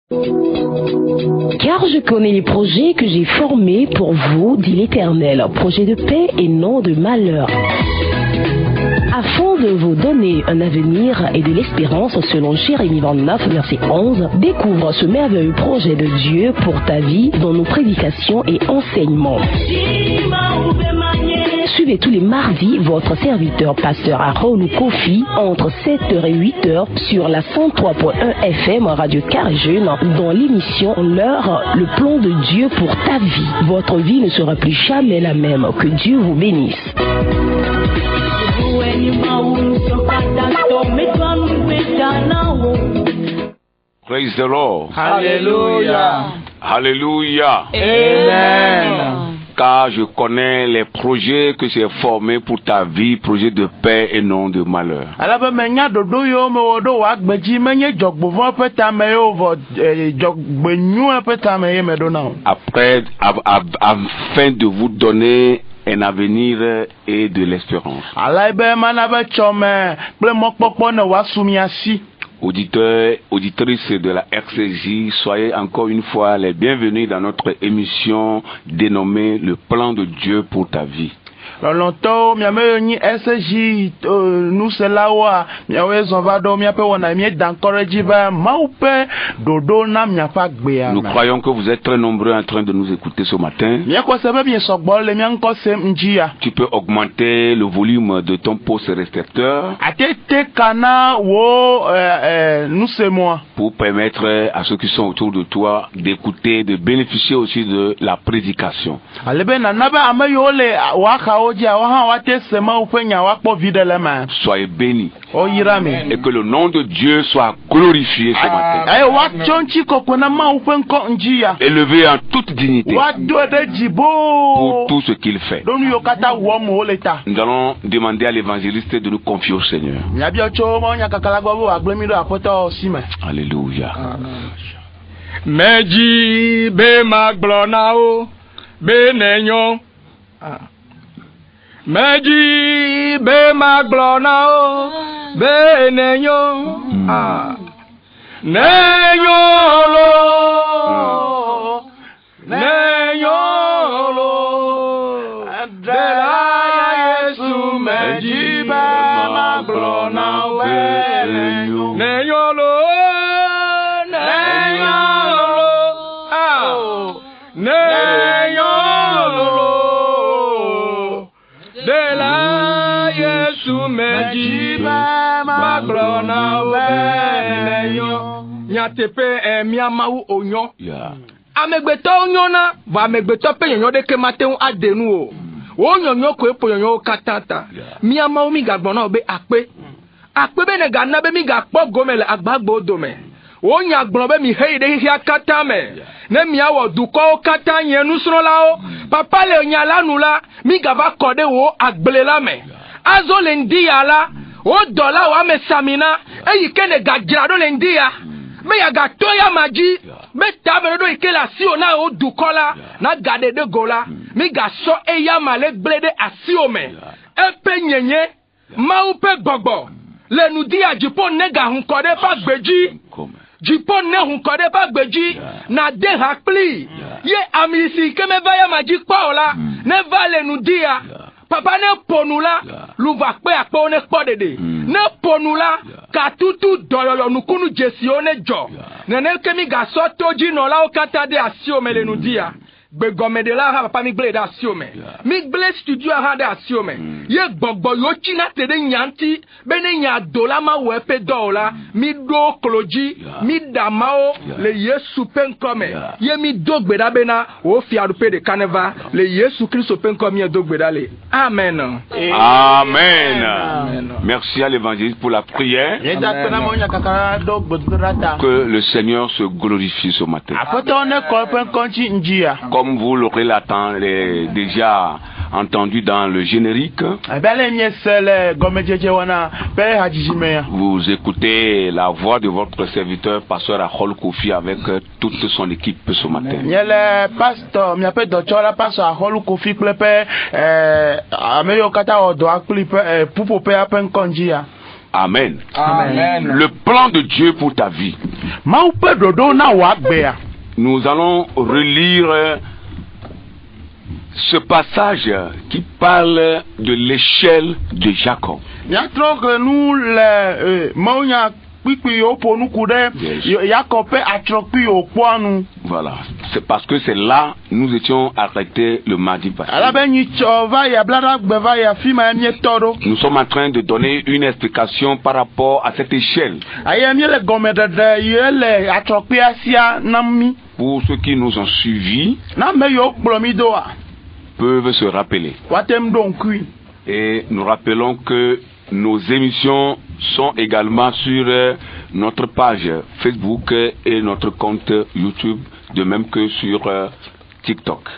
Car je connais les projets que j'ai formés pour vous, dit l'Éternel, projets de paix et non de malheur, afin de vous donner un avenir et de l'espérance, selon Jérémie 29, verset 11. Découvre ce merveilleux projet de Dieu pour ta vie dans nos prédications et enseignements. Suivez tous les mardis votre serviteur pasteur Harold Kofi entre 7h et 8h sur la 103.1 FM Radio Carré Jeune dans l'émission L'heure, le plan de Dieu pour ta vie. Votre vie ne sera plus jamais la même. Que Dieu vous bénisse. Praise the Lord. Hallelujah. Hallelujah. Amen. Car je connais les projets que j'ai formés pour ta vie, projets de paix et non de malheur. Afin de vous donner un avenir et de l'espérance. Auditeurs, auditrices de la RCJ, soyez encore une fois les bienvenus dans notre émission dénommée Le plan de Dieu pour ta vie. Nous croyons que vous êtes très nombreux en train de nous écouter ce matin. Tu peux augmenter le volume de ton poste restricteur pour permettre à ceux qui sont autour de toi d'écouter, de bénéficier aussi de la prédication. Soyez bénis et que le nom de Dieu soit glorifié ce matin, élevé en toute dignité pour tout ce qu'il fait. Nous allons demander à l'évangéliste de nous confier au Seigneur. Alléluia. Meji be maglonao be nenyo. Meji be maglonao be nenyo. Nenyo lo. Nenyo lo. De la Yesu meji be maglonao be nenyo. Nenyo lo. Nyatepe miamau onyo. Amegbeto onyo na va amegbeto pe yonyo de ke mateu adenu o. Onyo ko epo yonyo katata. Miamau mi gagbona be akpe. Akpe be ne ganna be mi gakpo gomele agbagbo dome. Onya agbon be mi heide hia katame. Ne miawo duko kata yenu srolao. Papa le nyala nula mi gava kode wo agbelela me. Azo le ndia la o dola wa me samina eyi kene gajira do le ndia me ya gato ya maji me tabe do ikela si ona o dukola na gade de gola mi gaso eya male blede asio me epe nyenye ma upe gbogbo le nu dia jipo nega hun kode pa gbeji jipo ne hun kode pa gbeji na de hakpli ye amisi keme va ya maji pa ola ne va le nu dia papa ne ponula luva pe akpe one kpodede ne ponula katutu doyoyo nukunu jesi one jo nene kemi gaso toji no la okata de asio melenu dia begomede la ha papa mi gle da asio me mi gle studio ha da asio me ye gbogbo yo china tede nyanti bene nya dola ma wepe dola mi do kloji mi damao le Yesu penkome ye mi dogbeda bena o fi arupe de caneva le Yesu Christ penkome ye dogbeda le amen. Amen. Merci à l'évangéliste pour la prière. Que le Seigneur se glorifie ce matin. Comme vous l'aurez déjà entendu dans le générique, vous écoutez la voix de votre serviteur, pasteur Harold Kofi, avec toute son équipe ce matin. Amen. Amen. Le plan de Dieu pour ta vie. Nous allons relire ce passage qui parle de l'échelle de Jacob. Voilà, c'est parce que c'est là nous étions arrêtés le mardi passé. Nous sommes en train de donner une explication par rapport à cette échelle. Pour ceux qui nous ont suivis, peuvent se rappeler. Et nous rappelons que nos émissions sont également sur notre page Facebook et notre compte YouTube, de même que sur TikTok.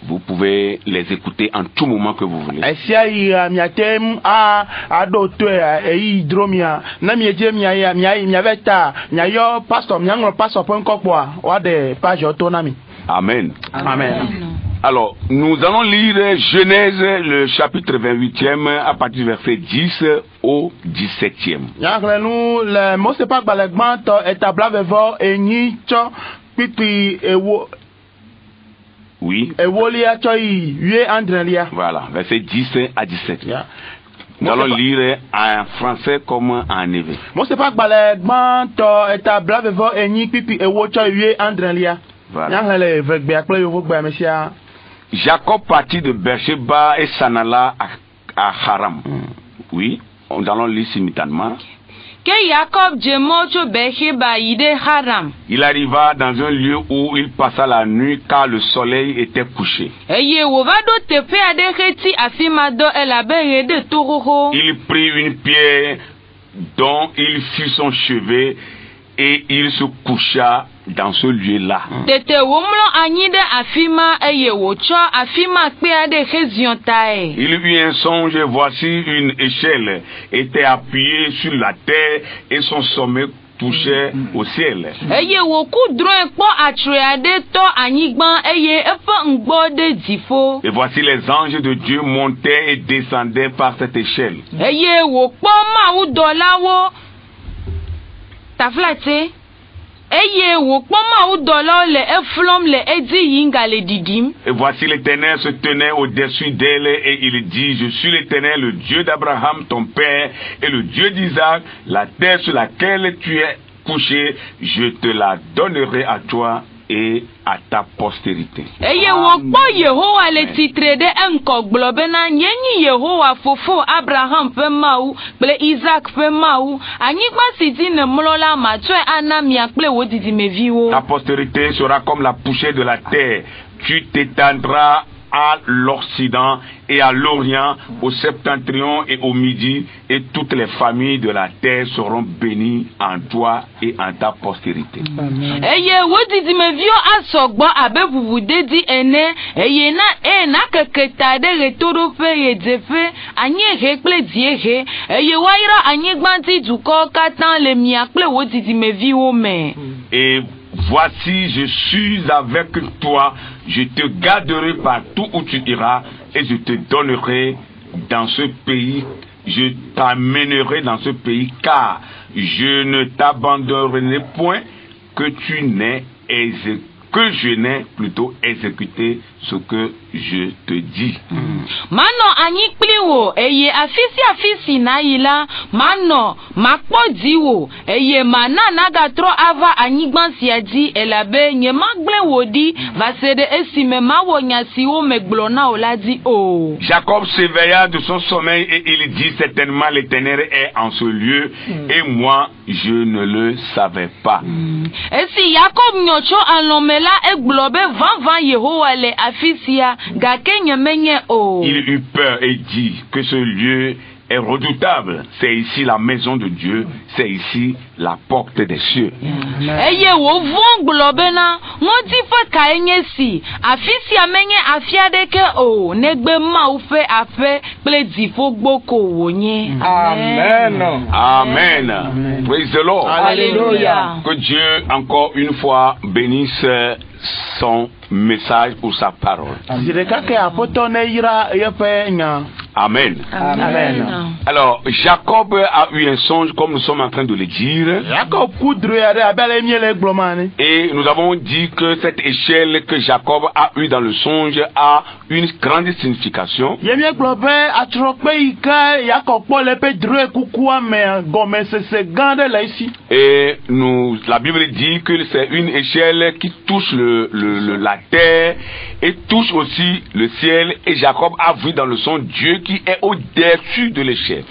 Vous pouvez les écouter en tout moment que vous voulez. Amen. Amen. Alors, nous allons lire Genèse, le chapitre 28e, à partir du verset 10 au 17e. Oui. Voilà, verset 10 à 17. Nous allons lire en français comme en hébreu. Voilà. Jacob partit de Beersheba et s'en alla à Haram. Oui, nous allons lire simultanément. Il arriva dans un lieu où il passa la nuit car le soleil était couché. Il prit une pierre dont il fit son chevet et il se coucha dans ce lieu-là. Il eut un songe, voici une échelle était appuyée sur la terre et son sommet touchait au ciel. Et voici les anges de Dieu montaient et descendaient par cette échelle. Et voici l'Éternel se tenait au-dessus d'elle et il dit, je suis l'Éternel, le Dieu d'Abraham, ton père, et le Dieu d'Isaac. La terre sur laquelle tu es couché, je te la donnerai à toi et à ta postérité. Ta postérité sera comme la poussière de la terre. Tu t'étendras à l'Occident et à l'Orient, au Septentrion et au Midi, et toutes les familles de la terre seront bénies en toi et en ta postérité. Amen. Et voici, je suis avec toi, je te garderai partout où tu iras, et je te donnerai dans ce pays, je t'amènerai dans ce pays, car je ne t'abandonnerai point que je n'ai plutôt exécuté ce que je te dis. Mano anyikpliwo eye afisi na ila mano makpodiwo eye mana nagatro ava anyigban siadi elabe nye magble di vasede esime mawo nyasiwo meglona oladi o. Jacob s'éveilla de son sommeil et il dit, certainement l'Éternel est en ce lieu et moi je ne le savais pas. Esi Jacob nyocho alomela eglobe van Yehowa le afisia. Il eut peur et dit que ce lieu est redoutable. C'est ici la maison de Dieu, c'est ici la porte des cieux. Amen. Amen. Praise the Lord. Alléluia. Que Dieu encore une fois bénisse son message ou sa parole. Amen. Amen. Alors, Jacob a eu un songe, comme nous sommes en train de le dire. Et nous avons dit que cette échelle que Jacob a eue dans le songe a une grande signification. Et la Bible dit que c'est une échelle qui touche la terre et touche aussi le ciel. Et Jacob a vu dans le songe Dieu qui est au-dessus de l'échelle.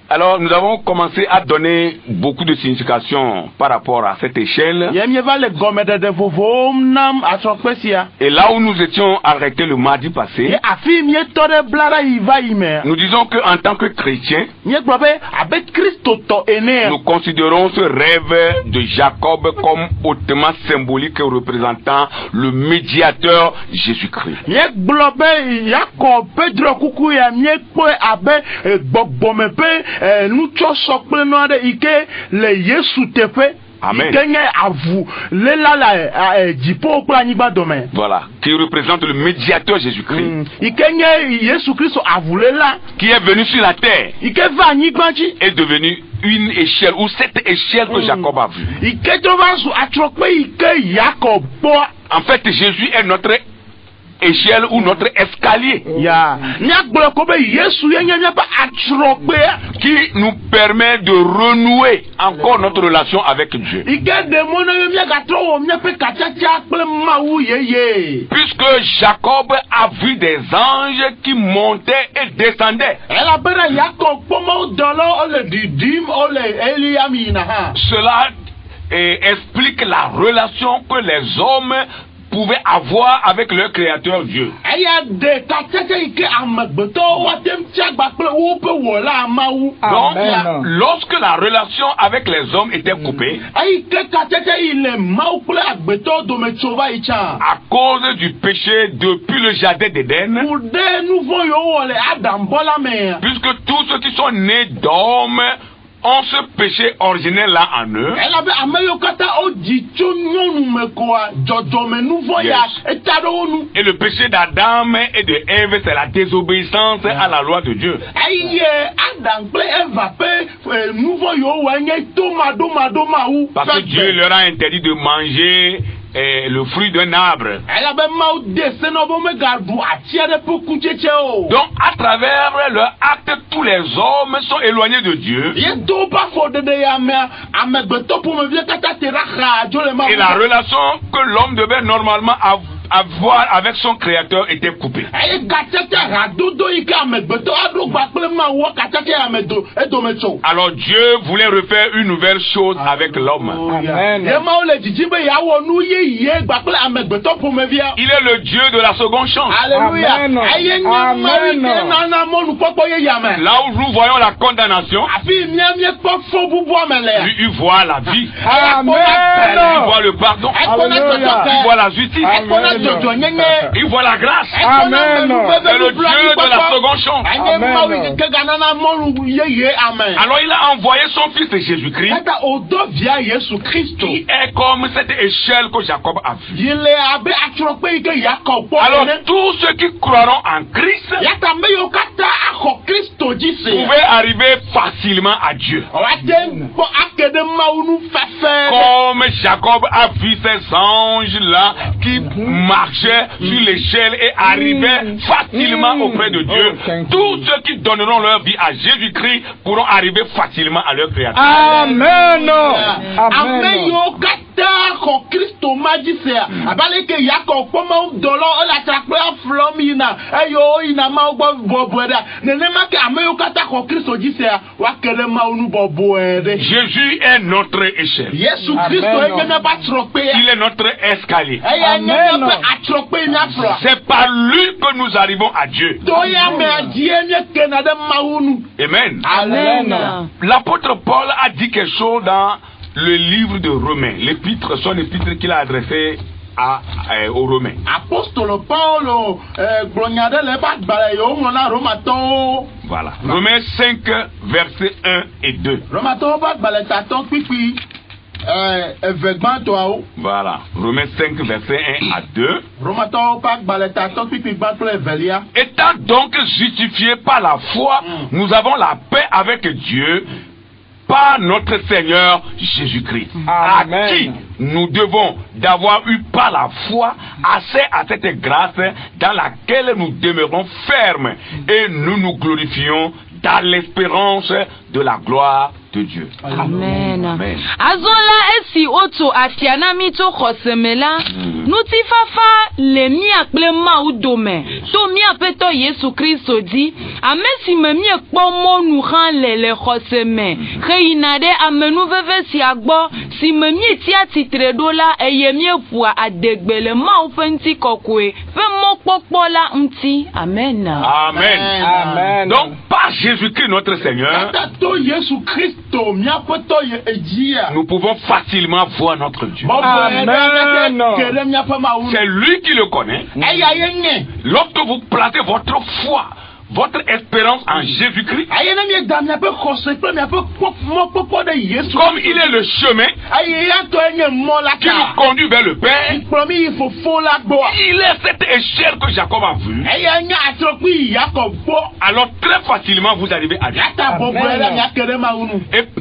Alors, nous avons commencé à donner beaucoup de signification par rapport à cette échelle. Et là où nous étions arrêtés le mardi passé, nous disons qu'en tant que chrétiens, nous considérons ce rêve de Jacob comme hautement symbolique représentant le médiateur Jésus-Christ. Amen. Voilà, qui représente le médiateur Jésus-Christ, qui est venu sur la terre, est devenu une échelle, ou cette échelle que Jacob a vue. En fait, Jésus est notre échelle ou notre escalier qui nous permet de renouer encore notre relation avec Dieu. Puisque Jacob a vu des anges qui montaient et descendaient. Cela explique la relation que les hommes pouvaient avoir avec leur créateur Dieu. Donc, lorsque la relation avec les hommes était coupée, à cause du péché depuis le jardin d'Éden, puisque tous ceux qui sont nés d'hommes ont ce péché originel là en eux. Yes. Et le péché d'Adam et de Ève, c'est la désobéissance à la loi de Dieu. Parce que Dieu leur a interdit de manger le fruit d'un arbre. Donc à travers leur acte, tous les hommes sont éloignés de Dieu. Et la relation que l'homme devait normalement avoir avec son créateur était coupée. Alors Dieu voulait refaire une nouvelle chose avec l'homme. Il est le Dieu de la seconde chance. Alléluia. Là où nous voyons la condamnation, lui il voit la vie. Il voit le pardon. Il voit la justice. Il voit la grâce. Amen. C'est le Dieu de la seconde chance. Alors il a envoyé son fils Jésus-Christ, qui est comme cette échelle que Jacob a vue. Alors tous ceux qui croiront en Christ pouvaient arriver facilement à Dieu. Comme Jacob a vu ces anges-là qui marchaient sur l'échelle et arrivaient facilement auprès de Dieu. Tous ceux qui donneront leur vie à Jésus-Christ pourront arriver facilement à leur créateur. Amen. Amen. Jésus est notre échelle. Il est notre escalier. C'est par lui que nous arrivons à Dieu. Amen. Amen. L'apôtre Paul a dit quelque chose dans le livre de Romains, son épître qu'il a adressé aux Romains. Apostole Paulo, glonyade le ba gbara yo mo na Romaton. Voilà. Romains 5, versets 1 et 2. Romaton ba gbara taton pipi. Evegban to ao. Voilà. Romains 5, versets 1 à 2. Romaton ba gbara taton pipi ba to evelia. Étant donc justifiés par la foi, nous avons la paix avec Dieu par notre Seigneur Jésus-Christ, Amen. à qui nous devons d'avoir eu par la foi accès à cette grâce dans laquelle nous demeurons fermes et nous nous glorifions dans l'espérance de la gloire de Dieu. Amen. Amen. Azola esi oto atiana mito khosemela nuti fafa le mi akple ma udome to mi apeto Yesu Kristo di amesi me mi ekpo mo nu kan le khoseme kheinade amenu veve si agbo si me mi ti atitre dola eye mi epua adegbele ma ofenti kokwe fe mo popo la nti. Amen. Amen. Amen. Donc par Jésus-Christ notre Seigneur, Tato Yesu Kristo mi apoto ye ejia. nous pouvons facilement voir notre Dieu. Amen. C'est lui qui le connaît. Lorsque vous placez votre foi, votre espérance en Jésus-Christ, comme il est le chemin qui nous conduit vers le Père, il est cette échelle que Jacob a vue. Alors très facilement vous arrivez à Dieu.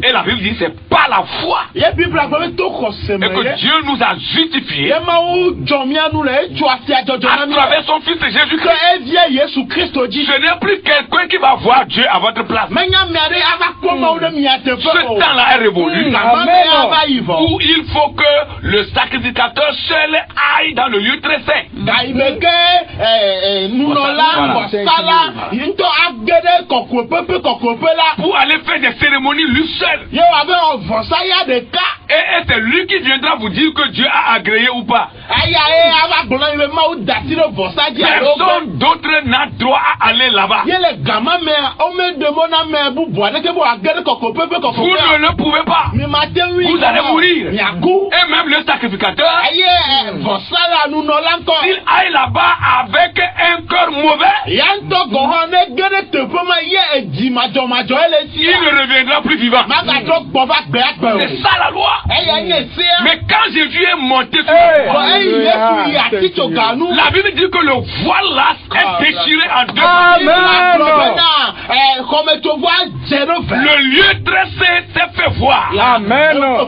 Et la Bible dit c'est par la foi et que Dieu nous a justifiés à travers son Fils Jésus-Christ. Ce n'est plus quelqu'un qui va voir Dieu à votre place. Ce temps-là est révolu où il faut que le sacrificateur seul aille dans le lieu très saint. Pour aller faire des cérémonies lui seul. Et c'est lui qui viendra vous dire que Dieu a agréé ou pas. Personne d'autre n'a droit à aller là-bas. Vous ne le pouvez pas. Vous allez mourir. Et même le sacrificateur, s'il aille là-bas avec un cœur mauvais, il ne reviendra plus vivant. C'est ça la loi. Mais quand Jésus est monté sur le voile, la Bible dit que le voile là est déchiré en deux. Le lieu très saint s'est fait voir. Amen. Le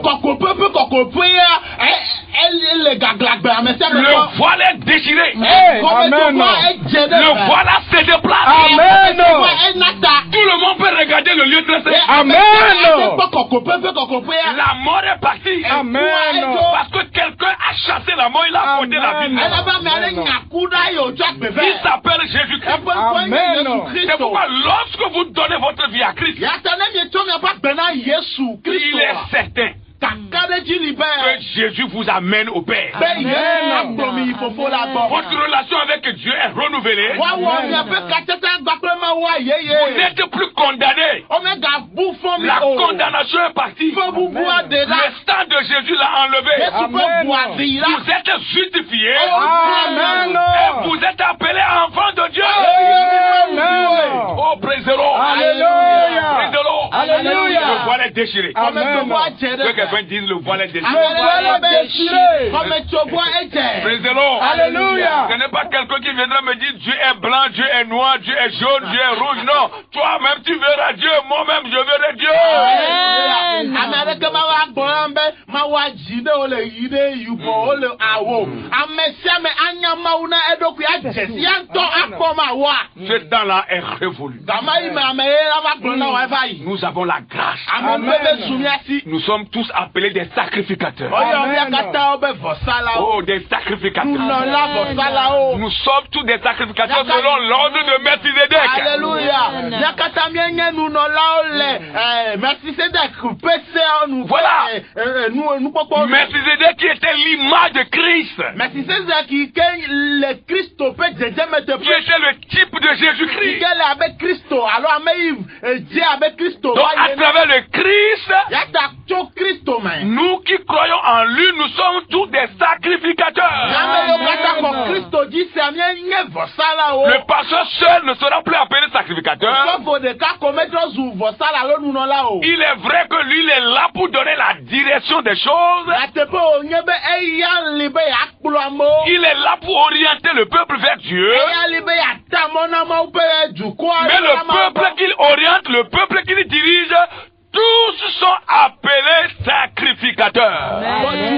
voile est déchiré. Amen. Le voile se déplace. Amen. Tout le monde peut regarder le lieu très saint. Amen. La mort est partie. Amen. Parce que quelqu'un a chassé la mort, il a apporté la vie. Il s'appelle Jésus-Christ. C'est pourquoi lorsque vous donnez votre vie à Christ, il est certain que Jésus vous amène au Père. Votre relation avec Dieu est renouvelée. Vous n'êtes plus condamné. La condamnation est partie. Le sang de Jésus l'a enlevé. Vous êtes justifié. Et vous êtes appelé enfant de Dieu. Oh, praise the Lord. Praise the Lord. Le voile est déchiré. Que quelqu'un dise le voile est déchiré. Praise the Lord. Ce n'est pas quelqu'un qui viendra me dire Dieu est blanc, Dieu est noir, Dieu est jaune, Dieu est rouge. Non, toi-même tu verras Dieu, moi-même je verrai Dieu. Ce temps-là est révolu. Nous avons la grâce. Nous sommes tous appelés des sacrificateurs. Oh, des sacrificateurs. Nous sommes tous des sacrificateurs selon l'ordre de Melchizedek. Voilà. Melchizedek qui était l'image de Christ. Qui était le type de Jésus-Christ. Donc à travers le Christ, nous qui croyons en lui, nous sommes tous des sacrificateurs. seul ne sera plus appelé sacrificateur. Sɔfo ɖeka ko metrɔ zu vɔsala alo nunɔla o. Il est vrai que lui, il est là pour donner la direction des choses. Ateƒe wònye be eya li be yeakplɔ amewo. Il est là pour orienter le peuple vers Dieu. Eya li be yeata mɔ na Mawu ƒe dukɔa. Mais le peuple qu'il oriente, le peuple qu'il dirige, tous sont appelés sacrificateurs.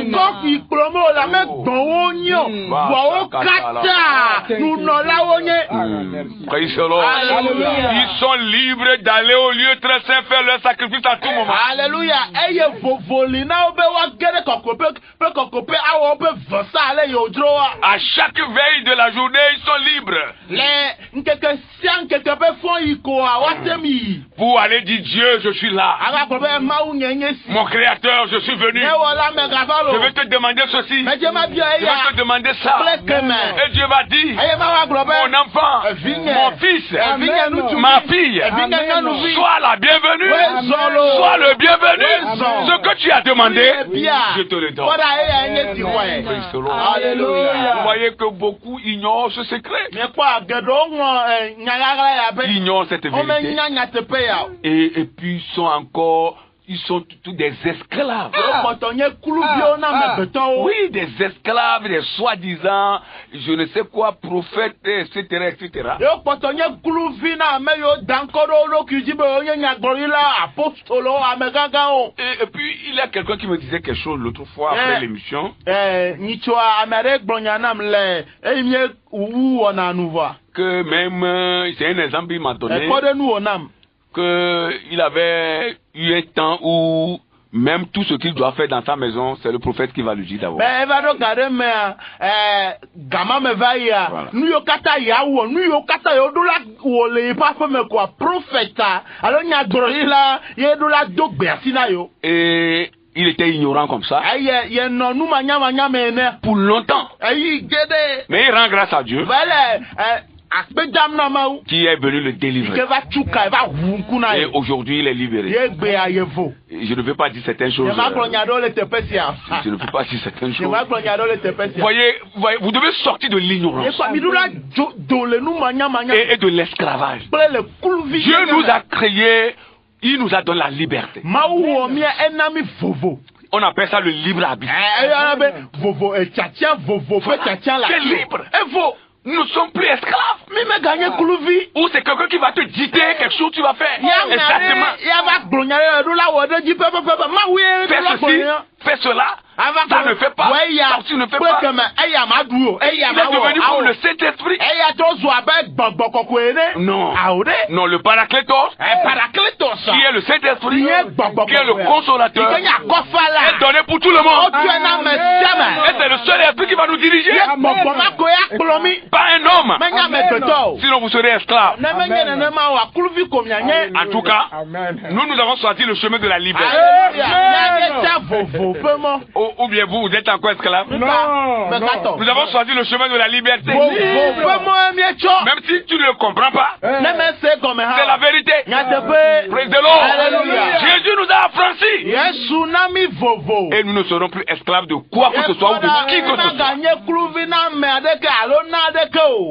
Dukɔ fi kplɔm o la me gbɔn wo nye o. Vɔwo katã nunɔlawo nye. Praise the Lord. Alléluia. Ils sont libres d'aller au lieu très saint faire leur sacrifice à tout moment. Alléluia. Eye vovoli na wo be woage ɖe kɔkɔƒe awɔ woƒe vɔsa ale yewo dzro wa. À chaque veille de la journée, ils sont libres. Le ŋkeke sia ŋkeke ƒe fɔ yi koa woatem yi. Pour aller dire Dieu, je suis là. Ava gblɔ be Mawu nye si. Mon créateur, je suis venu. Ne wɔ la me gava lo. Je vais te demander ceci. Medze ma bia Je eya. vais te demander ça. Kple keme. Et Dieu va dire, Eye ma wa gblɔ be. mon enfant, Evinye. mon fils, Evinye ŋutsuvi. ma fille, Evinye nyɔnuvi. sois la bienvenue. Oui, zolo. Sois le bienvenu. Oui, Ce que tu as demandé, Bia. je te le donne. Kɔda eya nye si wɔe. Praise the Lord. Alléluia. Vous voyez que beaucoup ignorent ce secret. Miekpɔ geɖewo ŋlɔ nyaɣaɣla ya be. Ignorent cette vérité. Womenya nyateƒe ya o. Et puis ils sont tous des esclaves. Wokpɔtɔ nye kluviwo na amegbetɔwo. Oui, des esclaves, des soi-disant, je ne sais quoi, prophètes, etc., etc. Wokpɔtɔ nye kluvi na ame yiwo da ŋkɔ ɖe wo ɖokui dzi be wonye nyagblɔɖila, apostolowo, amegãgãwo. Et puis, il y a quelqu'un qui me disait quelque chose l'autre fois après l'émission. Nyitsɔa ame aɖe gblɔ nya nam le eyi mie wu wɔna nu vɔa. Que même, c'est un exemple il m'a donné. Ekpɔ ɖe nu wɔ nam. Qu'il avait eu un temps où même tout ce qu'il doit faire dans sa maison, c'est le prophète qui va lui dire d'abord. Mais eva ɖo ga ɖe mea, gama me va yia. Nu yiwo katã yeawɔ, nu yiwo katã yewoɖo la wɔ le yeƒe aƒe me koa, prophèta alo nyagblɔɖila ye ɖo la do gbe asi na yewo. Et il était ignorant comme ça. Ye nɔ nu manyamanya me ene. Pour longtemps. Eyi geɖe. Mais il rend grâce à Dieu. Vele akpedam na Mawu. Qui est venu le délivrer. Ke va tsuka eva wu ŋku na Et ye. aujourd'hui, il est libéré. Ye gbea yevo. Je ne veux pas dire certaines choses. Yema gblɔ nya ɖewo le teƒe sia. Je ne veux pas dire certaines choses. Yema gblɔ nya ɖewo le teƒe sia. Voyez, vous devez sortir de l'ignorance Ekpɔ mi ɖo la do le nu manyamanya. et de l'esclavage. Kple le kluvi. Dieu nous a créés, il nous a donné la liberté. Mawu wɔ mia ena mi vovo. On appelle ça le libre arbitre. Eyɔna be vovo etiatia vovo ƒe tiatia la. C'est libre. Evo. Nous ne sommes plus esclaves. Mi me ganye kluvi. Ou c'est quelqu'un qui va te dicter quelque chose tu vas faire. Ya Exactement. ya va gblɔ nya ɖe ɖo la wɔ ɖe dzi pɛpɛpɛ. Mawu ye Fais ɖo la ceci, gblɔ nya. fais cela. Ça ne fait pas. Ouais, Ça tu ne fais pas. keme eya ma du o. Eya Il ma est devenu wɔ. comme le Saint-Esprit. Eya to zu abe gbɔgbɔ kɔkɔe ene. Non. Awo ɖe. Non, le Paraclétos, Parakletos. qui est le Saint-Esprit, Qui est gbɔgbɔ qui est le kɔkɔe. consolateur, Ike nya kɔfala. est donné pour tout le monde. O tu na me Et siame. c'est le seul esprit qui va nous diriger. Ye gbɔgbɔ ma ko ya kplɔ mi. Pas un homme. Menya amegbetɔ o. Sinon vous serez esclaves. Ne menye nenema o akuluvi ko mianye. En tout cas, nous avons sorti le chemin de la liberté. Alléluia. Mianye tsa vovo ƒe mɔ. Ou bien vous êtes encore esclave. Nous avons choisi le chemin de la liberté. Même si tu ne le comprends pas, c'est la vérité. Praise the Lord. Alléluia. Jésus nous a affranchis. Et nous ne serons plus esclaves de quoi que ce soit ou de qui que ce soit.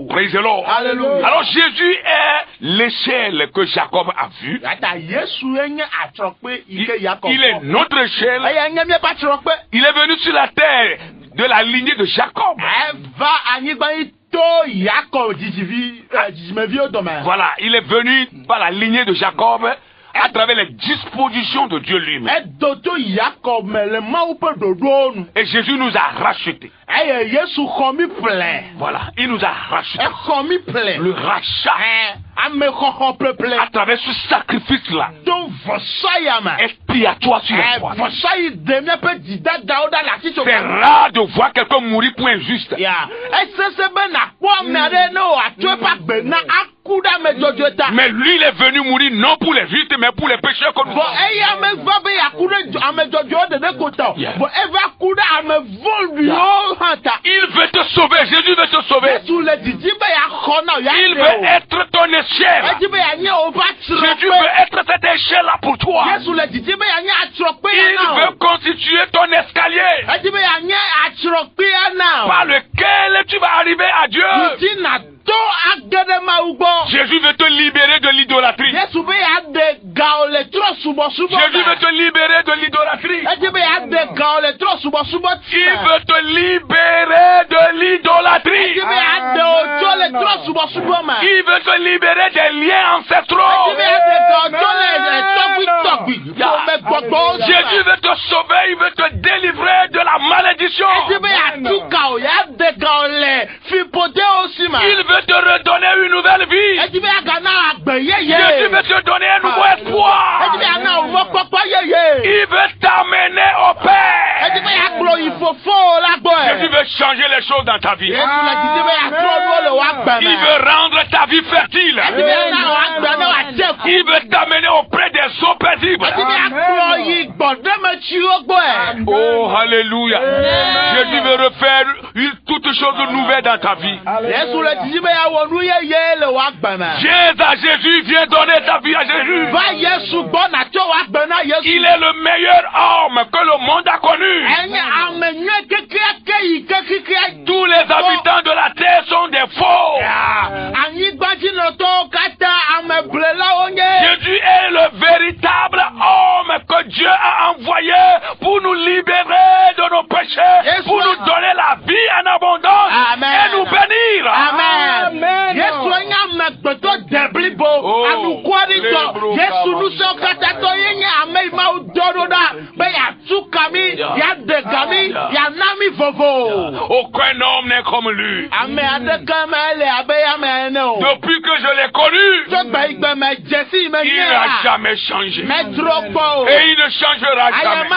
Praise the Lord. Alléluia. Alors Jésus est l'échelle que Jacob a vue. Il est notre échelle. Il est venu sur la terre de la lignée de Jacob. Voilà, il est venu par la lignée de Jacob à travers les dispositions de Dieu lui-même. Et Jésus nous a rachetés. Voilà, il nous a rachetés. Le rachat à travers ce sacrifice-là expiatoire sur la croix. C'est rare de voir quelqu'un mourir pour injuste. Mais lui, il est venu mourir non pour les justes, mais pour les pécheurs comme nous. Il veut te sauver, Jésus veut te sauver. Il veut être ton échelle. Jésus veut être cette échelle-là pour toi. Il veut constituer ton escalier par lequel tu vas arriver à Dieu. Jésus veut te libérer de l'idolâtrie. Jésus veut Jésus veut te libérer de l'idolâtrie. Il veut te libérer de l'idolâtrie. Il veut te libérer des liens ancestraux. Jésus veut te sauver, il veut te délivrer de la malédiction. Il veut te redonner une nouvelle vie. Jésus veut te donner un nouveau espoir. Il veut t'amener au Père. Jésus veut changer les choses dans ta vie. Il veut rendre ta vie fertile. Il veut t'amener auprès des eaux paisibles. Oh, alléluia. Jésus veut refaire toute chose nouvelle dans ta vie. Viens à Jésus, viens donner ta vie à Jésus. Il est le meilleur homme que le monde a connu. Tous les habitants de la terre sont des faux. Jésus est le véritable homme que Dieu a envoyé pour nous libérer de nos péchés, pour nous donner la vie en abondance et nous bénir. Amen. Aucun homme n'est comme lui. Depuis que je l'ai connu, il n'a jamais changé. Et il ne changera jamais.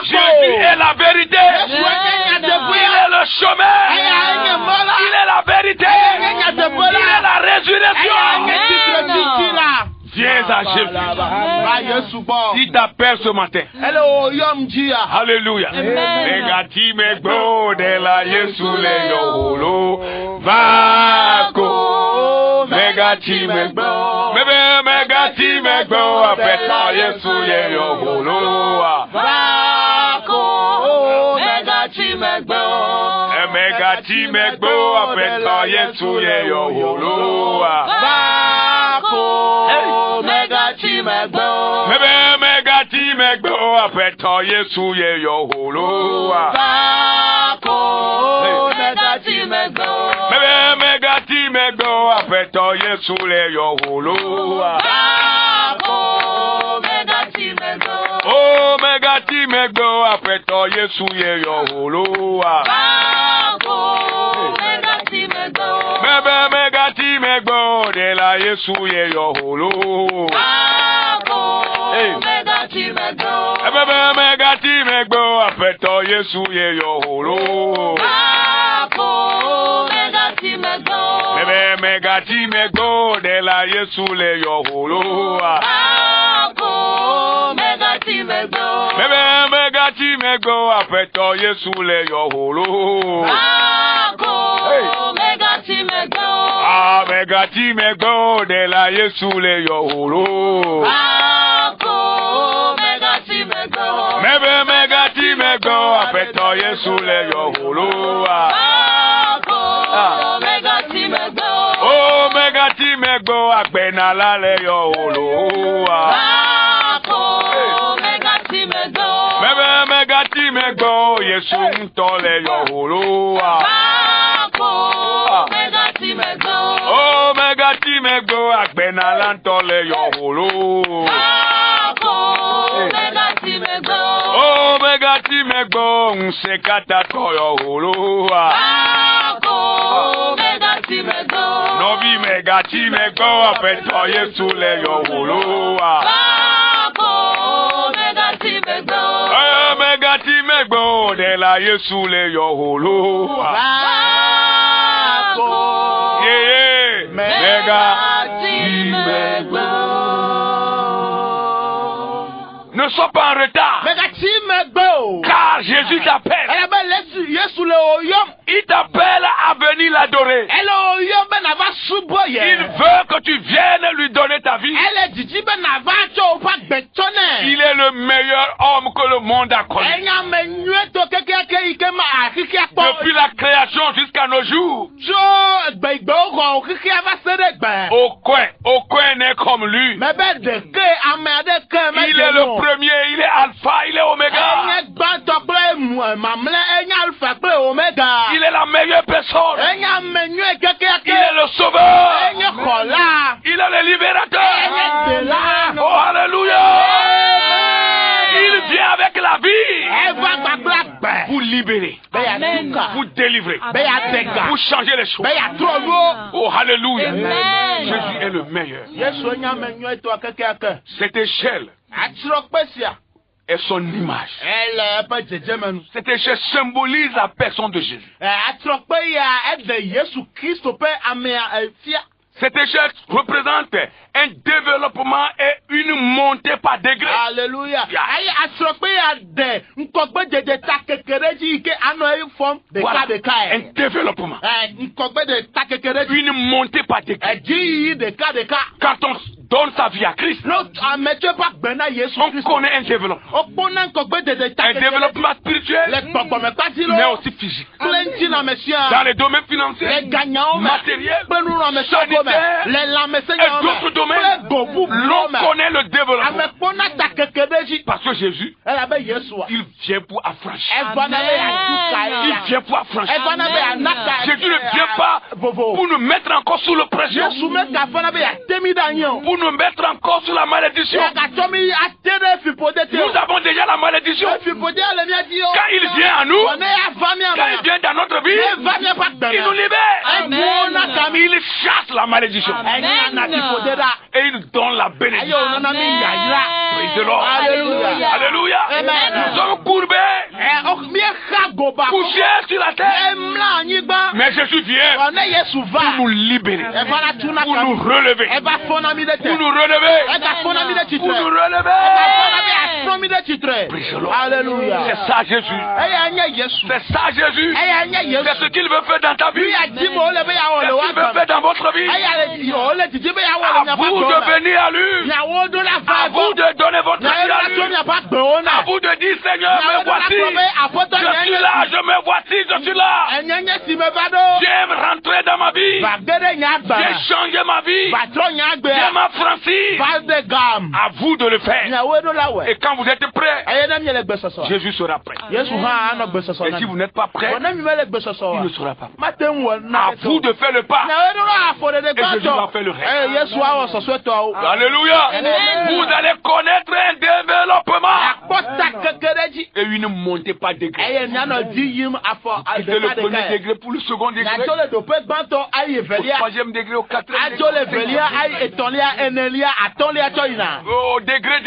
Jésus est la vérité. Il est le chemin. Il est la vérité. Il est la résurrection. Viens à Jésus. Il t'appelle ce matin. Alléluia. Megati megbo de la Yesu le yolo vako. Megati megbo. Megati megbo apeta Yesu le yolo vako. Megati megbo. Megati megbo apeta Yesu le yolo vako. Megati megbo apeta Yesu ye yo holo vako. Megati megbo apeta Yesu le yo holo vako. Oh megati megbo apeta Yesu ye yo holo vako. Megati megbo de la Yesu ye yo holo vako. Megati megbo apeta Yesu ye yo holo vako. Megati megbo de la Yesu le yo holo vako. Megati megbo apeta Yesu le yo holo vako. Megati megbo de la Yesu le yo holo vako. Megati megbo apeta Yesu le yo holo vako. Oh megati megbo agbena la le yo holo vako. Megati megbo Yesu nto le yo holo vako. Oh megati megbo agbena la nto le yo holo vako. Oh megati megbo nsekata to yo holo vako. Novi megati megbo apeta Yesu le yo holo vako. Megati megbo de la Yesu le yo holo vako. Megati megbo. Ne sois pas en retard. Car Jésus t'appelle. Il t'appelle à venir l'adorer. Il veut que tu viennes lui donner ta vie. Il est le meilleur homme que le monde a connu. Depuis la création jusqu'à nos jours. Aucun n'est comme lui. Il est le premier, il est alpha, il est oméga. Il est la meilleure personne. Il est le sauveur. Il est le libérateur. Oh, alléluia. Il vient avec la vie. Vous libérer. Vous délivrer. Vous changer les choses. Oh, alléluia. Jésus est le meilleur. Cette échelle est son image. Cette échelle symbolise la personne de Jésus. Cette échelle représente un développement et une montée par degré. Alléluia. Voilà, un développement. Une montée par degré. Quand on donne sa vie à Christ, on connaît un développement. Un développement spirituel, mais aussi physique. Dans les domaines financiers, matériels, sanitaires et d'autres domaines, l'on connaît le développement. Parce que Jésus, il vient pour affranchir. Il vient pour affranchir. Jésus ne vient pas pour nous mettre encore sous l'oppression, pour nous mettre encore sous la malédiction. Nous avons déjà la malédiction. Quand il vient à nous, quand il vient dans notre vie, il nous libère. Il chasse la malédiction. Et il nous donne la bénédiction. Praise the Lord. Alléluia. Nous sommes courbés, couchés sur la terre. Mais Jésus vient pour nous libérer, pour nous relever, pour nous relever, pour nous relever. Praise the Lord. Alléluia. C'est ça Jésus. C'est ça Jésus. C'est ce qu'il veut faire dans ta vie. C'est ce qu'il veut faire dans votre vie. À vous de venir à lui. À vous de donner votre vie à lui. À vous de dire Seigneur, me voici. Je suis là, je me voici, je suis là. J'aime rentrer dans ma vie. J'ai changé ma vie. J'aime m'affranchir. À vous de le faire. Et quand vous êtes prêts, Jésus sera prêt. Et si vous n'êtes pas prêt, il ne sera pas prêt. À vous de faire le pas. Et Jésus va faire le reste. Alléluia. Vous allez connaître un développement et une montée par degré. C'était le premier degré pour le second degré, au troisième degré, au quatrième degré. Oh, degré.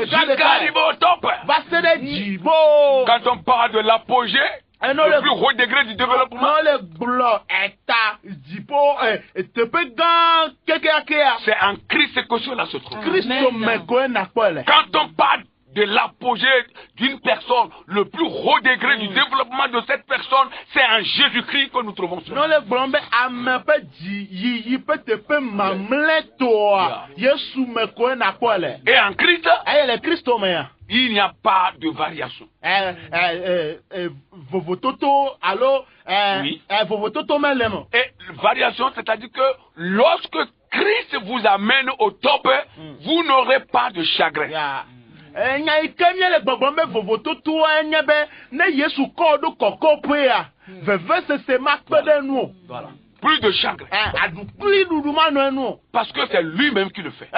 Jusqu'à arriver au top. Quand on parle de l'apogée, le plus haut degré du développement, c'est en Christ que cela se trouve. Quand on parle de l'apogée d'une personne, le plus haut degré du développement de cette personne, c'est en Jésus-Christ que nous trouvons cela. Et en Christ, il n'y a pas de variation. Oui. Et variation, c'est-à-dire que lorsque Christ vous amène au top, vous n'aurez pas de chagrin. Voilà. Plus de chagrin. Parce que c'est lui-même qui le fait.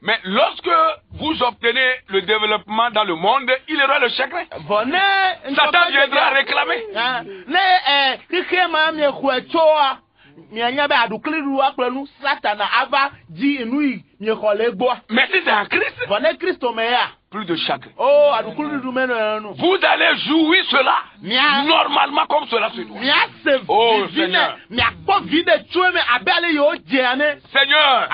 Mais lorsque vous obtenez le développement dans le monde, il y aura le chagrin. Satan viendra réclamer. Mais si c'est en Christ, plus de chagrin. Vous allez jouir cela normalement comme cela se doit. Oh Seigneur. Seigneur,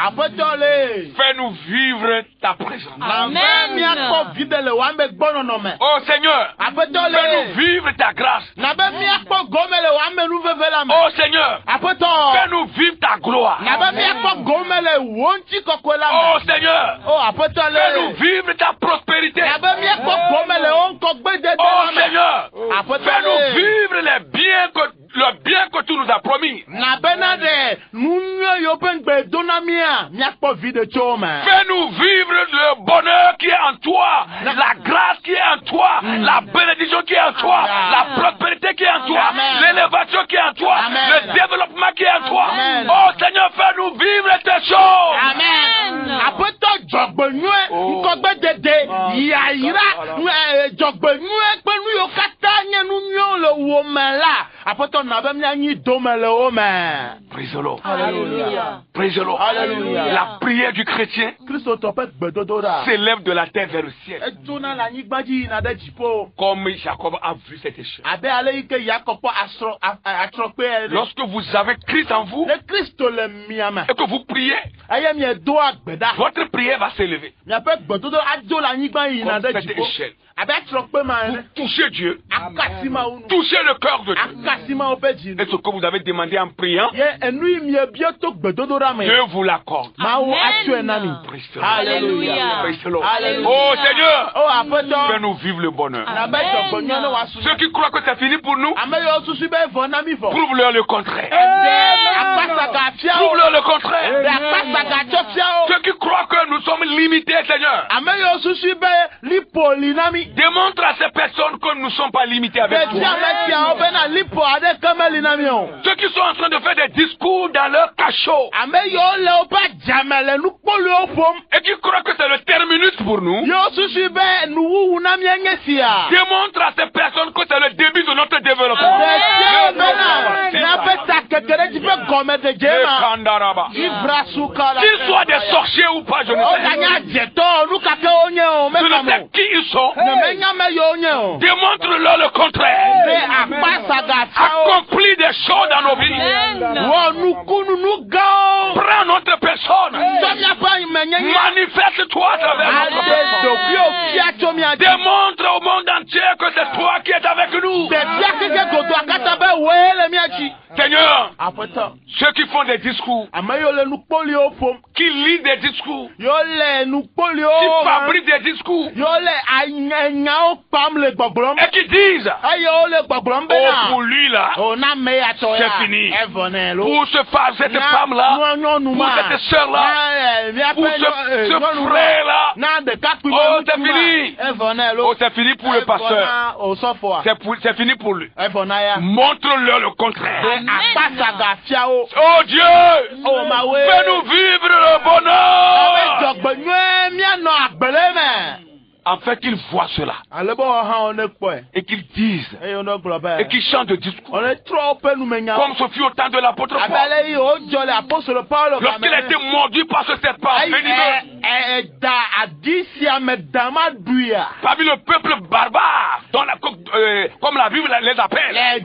fais-nous vivre ta présence. Amen. Oh Seigneur, fais-nous vivre ta grâce. Oh Seigneur, fais-nous vivre ta gloire. Oh Seigneur, fais-nous vivre ta prospérité. Oh Seigneur, fais-nous vivre Fais-nous vivre le bonheur qui est en toi, la grâce qui est en toi, la bénédiction qui est en toi, la prospérité qui est en toi, l'élévation qui est en toi, le développement qui est en toi. Oh Seigneur, fais-nous vivre tes choses. Amen. Après toi, jogbenue, nkogbe dede, yaira, jogbenue, penu yo katanya nunyo le womela. Après toi, n'avem nyanyi domele ome. Praise the Lord. Alléluia. Praise the Lord. Alléluia. La prière du chrétien s'élève de la terre vers le ciel. Comme Jacob a vu cette échelle. Lorsque vous avez Christ en vous et que vous priez, votre prière va s'élever. Comme cette échelle. Vous touchez Dieu, touchez le cœur de Dieu. Et ce que vous avez demandé en priant, Dieu vous l'accorde. Alléluia. Oh Seigneur, fais-nous vivre le bonheur. Ceux qui croient que c'est fini pour nous, prouve-leur le contraire. Prouve-leur le contraire. Ceux qui croient que nous sommes limités, Seigneur, démontre à ces personnes que nous ne sommes pas limités avec toi. Ceux qui sont en train de faire des discours dans leur cachot et qui croient que c'est le terminus pour nous, démontre à ces personnes que c'est le début de notre développement. Qu'ils soient des sorciers ou pas, je ne sais qui ils sont. Démontre-leur le contraire. Accomplis des choses dans nos vies. Prends notre personne. Manifeste-toi à travers notre personne. Démontre au monde entier que c'est toi qui es avec nous. Seigneur, ceux qui font des discours, qui lisent des discours, qui fabriquent des discours, et qui disent, oh pour lui là, c'est fini. Pour cette femme là, pour cette soeur là, pour ce frère là, oh c'est fini. Oh c'est fini pour le pasteur. C'est fini pour lui. Montre-leur le contraire. Oh Dieu, fais-nous vivre le bonheur. Afin qu'ils voient cela et qu'ils disent et qu'ils chantent de discours comme ce fut au temps de l'apôtre Paul lorsqu'il a été mordu par ce serpent venimeux parmi le peuple barbare comme la Bible les appelle, et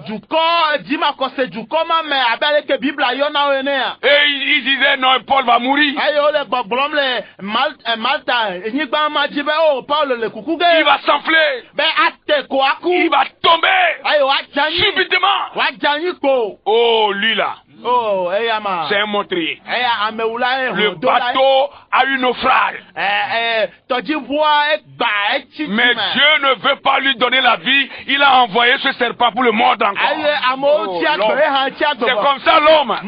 il disait non, Paul va mourir. Il va s'enfler. Il va tomber subitement. Oh, lui là. C'est un meurtrier. Le bateau a eu naufrage. Mais Dieu ne veut pas lui donner la vie. Il a envoyé ce serpent pour le mordre encore. C'est comme ça l'homme.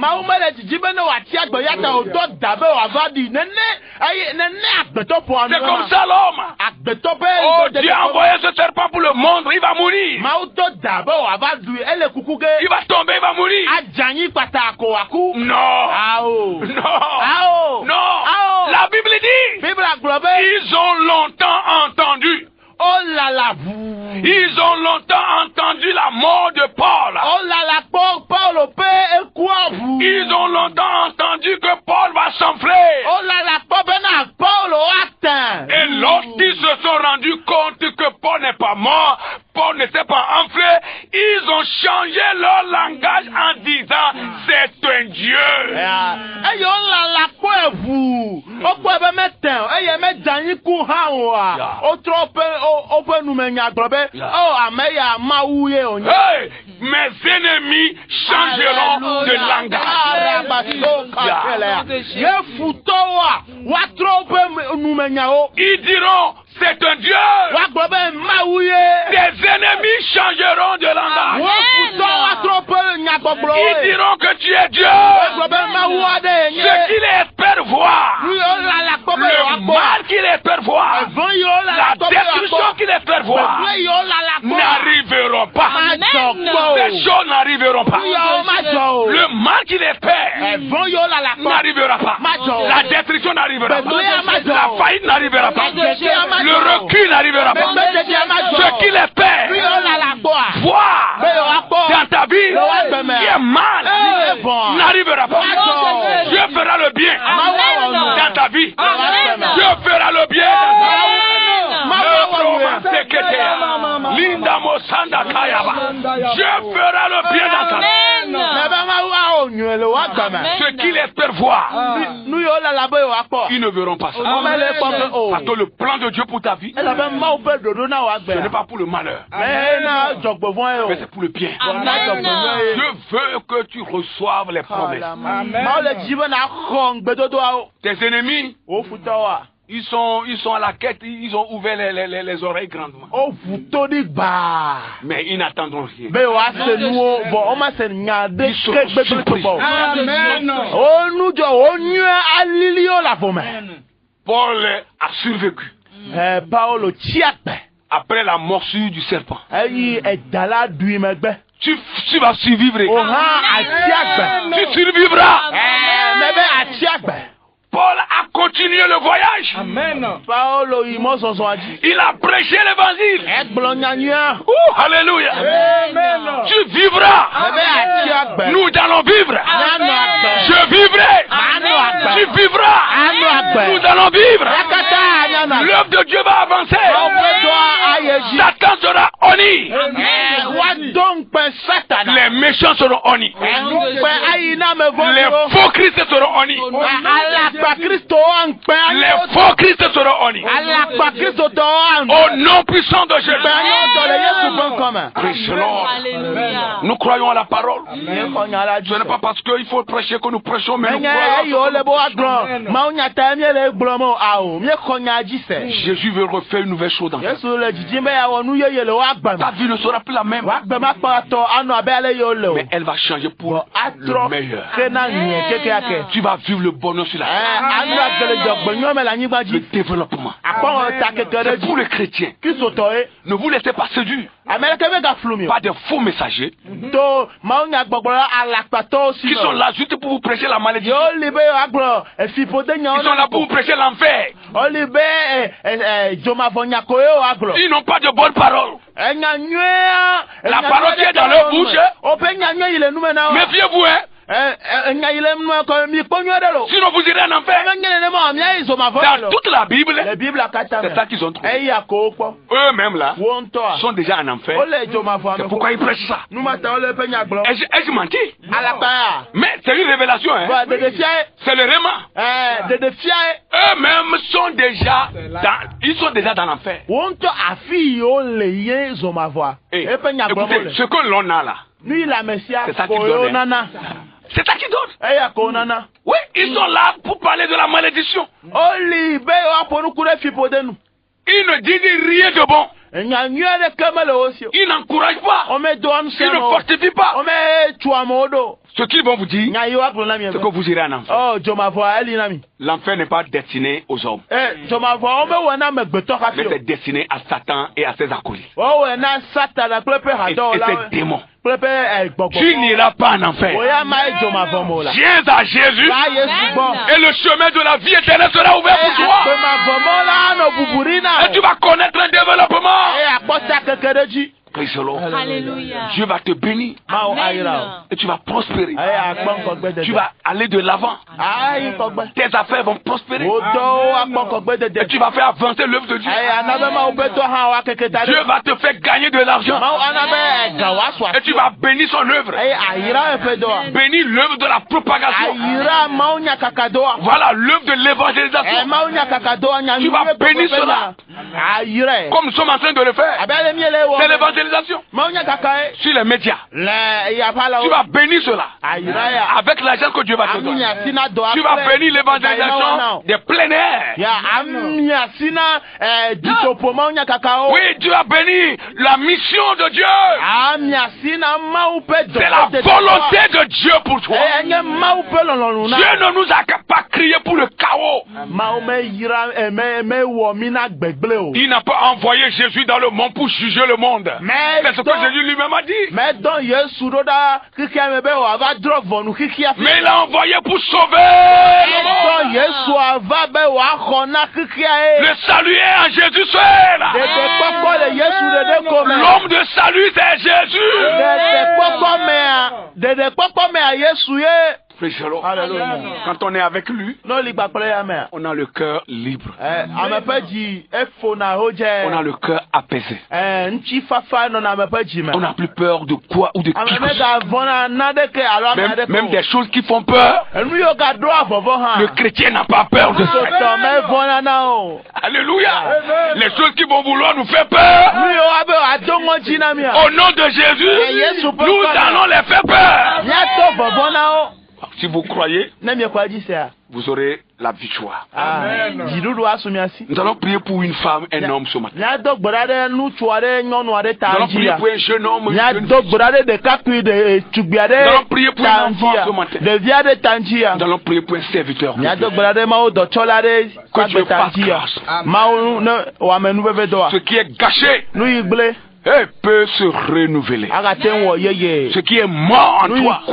C'est comme ça l'homme. Oh, Dieu a envoyé ce serpent pour le mordre. Il va mourir. Il va tomber, il va mourir. Non. Non. La Bible dit, ils ont longtemps entendu. Ils ont longtemps entendu la mort de Paul. Ils ont longtemps entendu que Paul va s'enfler. Et lorsqu'ils se sont rendus compte que Paul n'est pas mort, Paul ne s'est pas enflé, ils ont changé leur langage en disant c'est un Dieu. Hey, mes ennemis changeront de langage. Ils diront C'est un Dieu. Wagblɔ be Mawu ye. Tes ennemis changeront de langage. Wofutɔwo atrɔ ƒe nyagbɔgblɔwo. Ils diront que tu es Dieu. Wagblɔ be Mawu aɖe nye. Ce qu'ils espèrent voir. Nu yiwo lala kpɔ be Le yewoakpɔ. mal qu'ils espèrent voir. Evɔ yiwo La lala kpɔ be destruction yewoakpɔ. qu'ils espèrent voir. Gbegblẽ yiwo lala kpɔ. N'arriveront pas. Madzɔ kpɔ o. Ces choses n'arriveront pas. Nu yiwo madzɔ o. Le mal qu'il espère Evɔ yiwo lala kpɔ. n'arrivera pas. Madzɔ o. La destruction n'arrivera pas. Gbegblẽ madzɔ La o. faillite n'arrivera pas. Gbegblẽ Le madzɔ o. recul n'arrivera pas. Gbegblẽ madzɔ o. Ce qu'il espère Nu yiwo lala kpɔa. voir Be yewoakpɔ. dans ta vie qui est mal n'arrivera pas. Madzɔ. Dieu fera le bien Mawu awɔ dans ta vie. Amen. Dieu fera le bien dans ta vie. Amen. Linda Mosanda Kayaba. Dieu fera le bien dans ta vie. Ebe Mawu awɔ nyuie le woagbame. Ce qu'il espère voir, Nu yiwo lala be yewoakpɔ. ils ne verront pas ça. Womele kpɔ be o. Parce que le plan de Dieu pour ta vie, Elabe Mawu ƒe ɖoɖo na ce n'est woagbe. pas pour le malheur, Mais na dzɔgbevɔ̃e ye o. mais c'est pour le bien. Na dzɔgbevɔ̃e ye. Dieu veut que tu reçoives les promesses. Mawu le dzi be naxɔ ŋgbedodoawo. Tes ennemis, Wo futɔwoa. ils sont à la quête, ils ont ouvert les oreilles grandement. Wo ʋu to ɖi gbaa. Mais ils n'attendront rien. Be woase nuwo vɔ womase nya Ils ɖeke seront gbegble surpris. tɔgbɔ o. Wo nu dzɔ wo nyuie aliliwo le avɔ me. Paul a survécu Paulo tsi agbe. après la morsure du serpent. Eyi eda la dui megbe. Tu vas survivre. O hã atsi agbe. Tu survivras. Me be atsi agbe. Paul a continué le voyage. Paulo yi mɔzɔzɔa dzi. Il a prêché l'évangile. Egblɔ nyanyuia. Alléluia. Tu vivras. Me be atsi agbe. Nous allons vivre. Nanɔ agbe. Je vivrai. Anɔ agbe. Tu vivras. Anɔ agbe. Nous allons vivre. Ekata anyana. L'œuvre de Dieu va avancer. Mawu ƒe dɔa aye dzi. Satan sera honni. Woado ŋukpe Satana. Les méchants seront honnis. Ŋukpe ayi na me Les vɔ̃wo. faux Christ seront honnis. Alakpa Kristowo ŋukpe Les anyi. faux Christ seront honnis. Alakpa Kristotɔwo aŋukpe Au nom puissant de Jésus. anyi dɔ le Yesu ƒe ŋkɔme. Praise the Lord. Alléluia. Nous croyons à la parole. Míexɔ nya la Ce n'est dzi. pas parce qu'il faut prêcher que nous prêchons, mais nous Menye croyons. eyi wole be woagblɔ. Mawu nya ta míele gblɔm o. Awo míexɔ nya dzi se. Jésus veut refaire une nouvelle chose dans ta vie. Yesu le didim be yeawɔ nu yeye le woagbe Ta me. vie ne sera plus la même, Woagbe makpɔtɔ anɔ abe ale ye wole o. mais elle va changer pour le Atrɔ meilleur. ke na nyuie kekeake. Tu vas vivre le bonheur sur la terre. Anu agbele dzɔgbenyɔ me le anyigba Le dzi. développement. Akpɔwɔ ta keke ɖe C'est pour dzi. les chrétiens. Kristotɔ ye. Ne vous laissez pas séduire Ame ɖeke megaflu mi o. par des faux messagers To mawunyagbɔgblɔ la alakpatɔwo si qui sont me. là juste pour vous prêcher la malédiction. Yewo li be yewoagblɔ efipode nyawo Ils sont là pour vous prêcher l'enfer. Woli be dzomavɔnyako ye woagblɔ. Ils n'ont pas de bonnes paroles. Enya nyuia. La parole qui est dans leur bouche. Woƒe nya nyuie yi le nume na wo. Méfiez-vous, hein. Enya yi le nume kɔ mi kpɔ nyuie ɖe lo. Sinon vous irez en enfer. Menye nenema miayi zomavɔ Dans lo. toute la Bible, Le Bible katã c'est ça me. qu'ils ont trouvé. Eya ko wokpɔ. Eux-mêmes là Wo ŋutɔa. sont déjà en enfer. Wole dzomavɔ C'est ame pourquoi ils prêchent ça. Numata wole eƒe nya gblɔ. Ai-je menti? Alakpaya. Mais c'est une révélation, hein. Bon, dedefia ye. C'est le réma. Dedefia ye. Eux-mêmes sont déjà ils sont déjà dans l'enfer. Wo ŋutɔ afi yi wole ye zomavɔa. Et, Eƒe nya gblɔm écoutez, wole. ce que l'on a là, Nu yi le ame sia c'est ça qui ko donne, yewo hein. nana. c'est ça qui donne. Eya ko wo nana. Oui, ils sont là pour parler de la malédiction. Woli be yewoaƒo nuku ɖe fipode nu. Ils ne disent rien de bon. Nya nyui aɖeke mele wo si o. Ils n'encouragent pas. Womedoa Ils nusẽ ne o. fortifient pas. Wometu amewo ɖo. Ce qu'ils vont vous dire, Nya yi woagblɔ na mi c'est ebe. que vous irez en enfer. Oh, dzomavɔa eli na mi. L'enfer n'est pas destiné aux hommes, Dzomavɔa womewɔ na amegbetɔ mais hafi o. c'est destiné à Satan et à ses acolytes Wowɔe na Satana kple eƒe et hadɔwɔlawo. ses démons. Kple eƒe gbɔgbɔ. Tu n'iras pas en enfer. Oya ma ye dzomavɔ me o la. Viens à Jésus Va Yesu gbɔ. et le chemin de la vie éternelle sera ouvert pour toi. Agbemavɔmɔ la anɔ buburi na. Et tu vas connaître un développement. Akpɔta keke ɖe dzi. Praise the Lord. Alléluia. Dieu va te bénir Mawu Amen. ayra o. et tu vas prospérer. Akpɔ ŋkɔgbe dede. Tu vas aller de l'avant. Ayi ŋkɔgbe. Tes affaires vont prospérer. Wo dɔwo akpɔ ŋkɔgbe Et dede. tu vas faire avancer l'œuvre de Dieu. Anabe mawu ƒe dɔ hã wa keke da Dieu ɖe. va te faire gagner de l'argent. Mawu anabe ga wa sɔ Et tu vas bénir son œuvre. ayira eƒe dɔa. Bénir l'œuvre de la propagation. Ayira mawu nya kaka dɔa. Voilà l'œuvre de l'évangélisation. Mawu nya kaka dɔa nya Tu vas bénir cela. ayira. Comme nous sommes en train de le faire. Abe ale miele wɔ. C'est l'évangélisation l'évangélisation, sur les médias. Tu vas bénir cela. Avec l'argent que Dieu va te donner. Tu vas bénir l'évangélisation des plein air. Oui, tu vas bénir la mission de Dieu. C'est la volonté de Dieu pour toi. Dieu ne nous a pas crié pour le chaos. Il n'a pas envoyé Jésus dans le monde pour juger le monde. C'est ce que Jésus lui-même a dit. Mais il a envoyé pour sauver le monde. Le salut est en Jésus seul. L'homme de salut, c'est Jésus. Quand on est avec lui, on a le cœur libre. On a le cœur apaisé. On n'a plus peur de quoi ou de qui. Même des choses qui font peur. Le chrétien n'a pas peur de ça. Alléluia. Les choses qui vont vouloir nous faire peur, au nom de Jésus, nous allons les faire peur. Si vous croyez, vous aurez la victoire. Nous allons prier pour une femme, un homme ce matin. Nous allons prier pour un jeune homme, une jeune fille. Nous allons prier pour un enfant ce matin. Nous allons prier pour un serviteur. Que Dieu fasse grâce. Ce qui est gâché peut se renouveler. Ce qui est mort en toi peut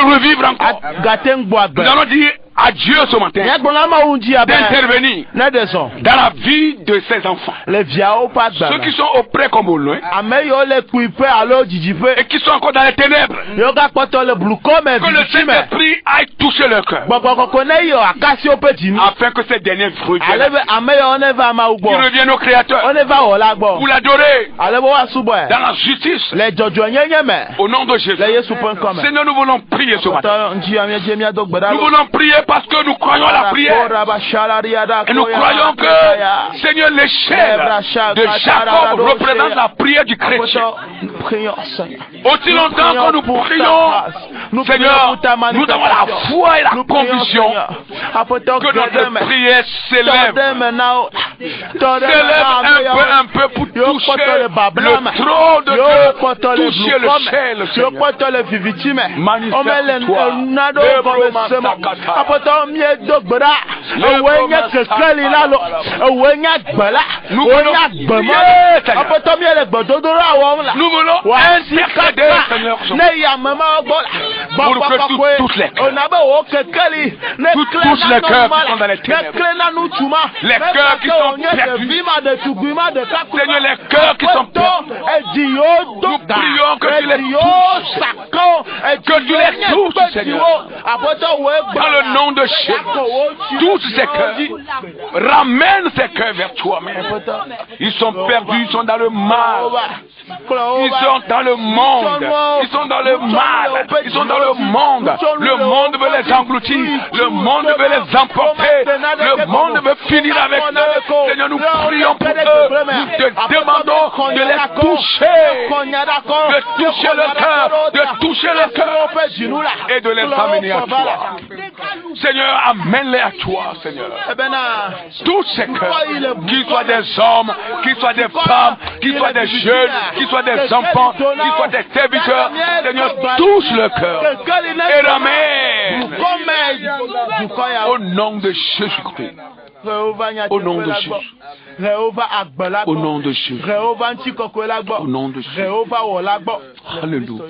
revivre encore. Nous allons dire à Dieu ce matin d'intervenir dans la vie de ses enfants. Ceux qui sont auprès comme au loin et qui sont encore dans les ténèbres. Que le Saint-Esprit aille toucher leur cœur afin que ces derniers reviennent au Créateur pour l'adorer dans la justice. Au nom de Jésus. Seigneur, nous voulons prier ce matin. Nous voulons prier parce que nous croyons à la prière. Et nous croyons que, Seigneur, l'échelle de Jacob représente la prière du chrétien. Aussi longtemps que nous prions, Seigneur, nous avons la foi et la conviction que notre prière s'élève. S'élève un peu pour toucher le trône de Dieu, toucher le ciel, Seigneur. Nous voulons intercéder, Seigneur, pour que tous les cœurs qui sont dans les ténèbres, les cœurs qui sont perdus, Seigneur, les cœurs qui sont perdus, nous prions que tu les touches, Seigneur, dans le nom de Jésus. Touche ces cœurs, ramène ces cœurs vers toi-même. Ils sont perdus, ils sont dans le mal, ils sont dans le monde, ils sont dans le mal, ils sont dans le monde. Le monde veut les engloutir, le monde veut les emporter, le monde veut finir avec eux. Seigneur, nous prions pour eux, nous te demandons de les toucher, de toucher le cœur, de toucher le cœur et de les amener à toi. Seigneur, amène-les à toi, Seigneur. Tous ces cœurs, qu'ils soient des hommes, qu'ils soient des femmes, qu'ils soient des jeunes, qu'ils soient des enfants, qu'ils soient des serviteurs, Seigneur, touche le cœur et ramène. Au nom de Jésus-Christ. Au nom de Jésus. Au nom de Jésus. Au nom de Jésus. Alléluia.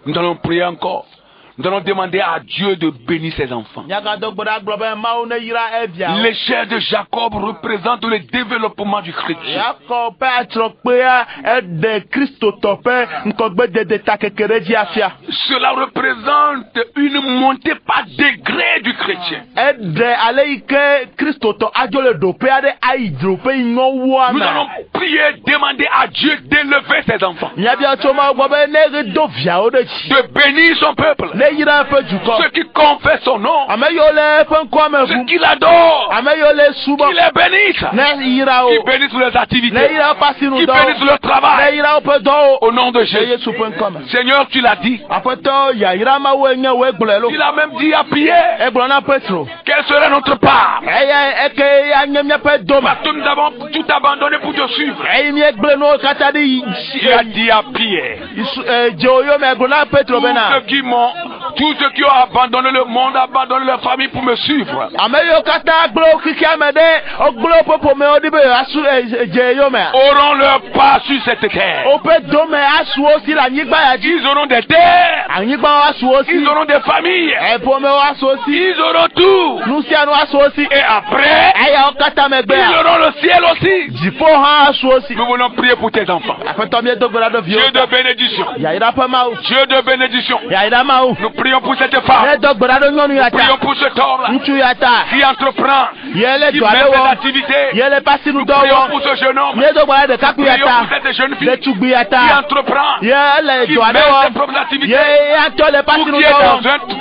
Nous allons prier encore. Nous allons demander à Dieu de bénir ses enfants. L'échelle de Jacob représente le développement du chrétien. Cela représente une montée par degré du chrétien. Nous allons prier, demander à Dieu d'élever ses enfants, de bénir son peuple, Ne yira eƒe dukɔ. Ceux qui confessent son nom. Ame yiwo le eƒe ŋkɔme Ceux ʋum. qui l'adorent. Ame yiwo le subɔ. Qui les bénissent. Ne yira Qui wo. bénissent leurs Ne activités. yira woƒe Qui asinudɔwo. bénissent leur Ne travail. yira woƒe dɔwo. Au nom de Le Jésus. Yesu ƒe ŋkɔme. Seigneur, tu l'as dit. Aƒetɔ yayra mawoe nye wo egblɔe lo. Il a même dit à Pierre. Egblɔ na Petro. Quelle serait notre part? Eya eke anye míaƒe dome. Parce que nous avons tout abandonné pour te suivre. Eyi míegblẽ nuwo katã ɖi Il a dit à Pierre. dzewo me egblɔ na Petro bena. Tous ceux qui ont abandonné le monde, abandonné leur famille pour me suivre. Ame yiwo katã gblẽ xixia me ɖe wogblẽ woƒe ƒomewo ɖi be yewoasu dze yome. Auront leur part sur cette terre. Woƒe dome asu wo si le anyigba ya dzi. Ils auront des terres. Anyigba asu wo si. Ils auront des familles. Ƒomewo asu wo si. Ils auront tout. Nu sia nu asu wo si. Et après, Eyawo katã ils megbea. auront le ciel aussi. Dziƒo hã asu wo si. Nous voulons prier pour tes enfants. Aƒetɔ míedo gbe ɖa ɖe viwo. Dieu de bénédiction. Yayra ƒe Mawu. Dieu de bénédiction. Yayra Mawu. Nous prions pour cette femme. Míedo gbe ɖa ɖe nyɔnu ya Prions ta. pour cet homme Ŋutsu ya ta. qui entreprend, Yele qui dɔ met aɖe des wɔ. activités. Yele ƒe asinudɔ Prions wɔ. pour ce jeune homme. Míedo gbe ɖa ɖe ɖekakpui ya Prions ta. pour cette jeune fille Ɖetugbi ya qui ta. entreprend, Yele qui dɔ aɖe met ses wɔ. propres activités. Ye ya tɔ le ƒe Ou qui est asinudɔ wɔ.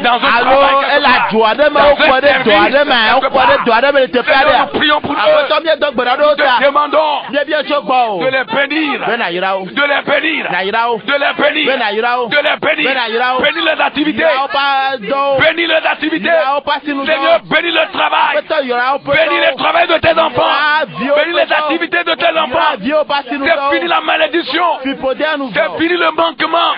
dans un Alo travail quelque ele part. adu aɖe me Dans wokɔ un ɖe dɔ aɖe me service wokɔ ɖe dɔ aɖe me le teƒe Seigneur, aɖea. nous prions pour eux. Aƒetɔ míedo gbe ɖa ɖe wo Te ta. demandons Míebia tso gbɔ o. de les bénir, Be nayra wo. de les bénir, Nayra wo. de les bénir, Be nayra wo. de les bénir, Be nayra wo. bénis les activités, Yra woƒe dɔwo. bénis les activités. Yra woƒe asinudɔ. Seigneur, bénis le travail, Aƒetɔ yra woƒe bénis le dɔwo. travail de tes enfants, Yra viwo bénis les ƒe dɔwo. activités de tes Yra enfants. viwo ƒe C'est fini asinudɔwo. la malédiction, Fiƒode anu c'est vɔ. fini le manquement,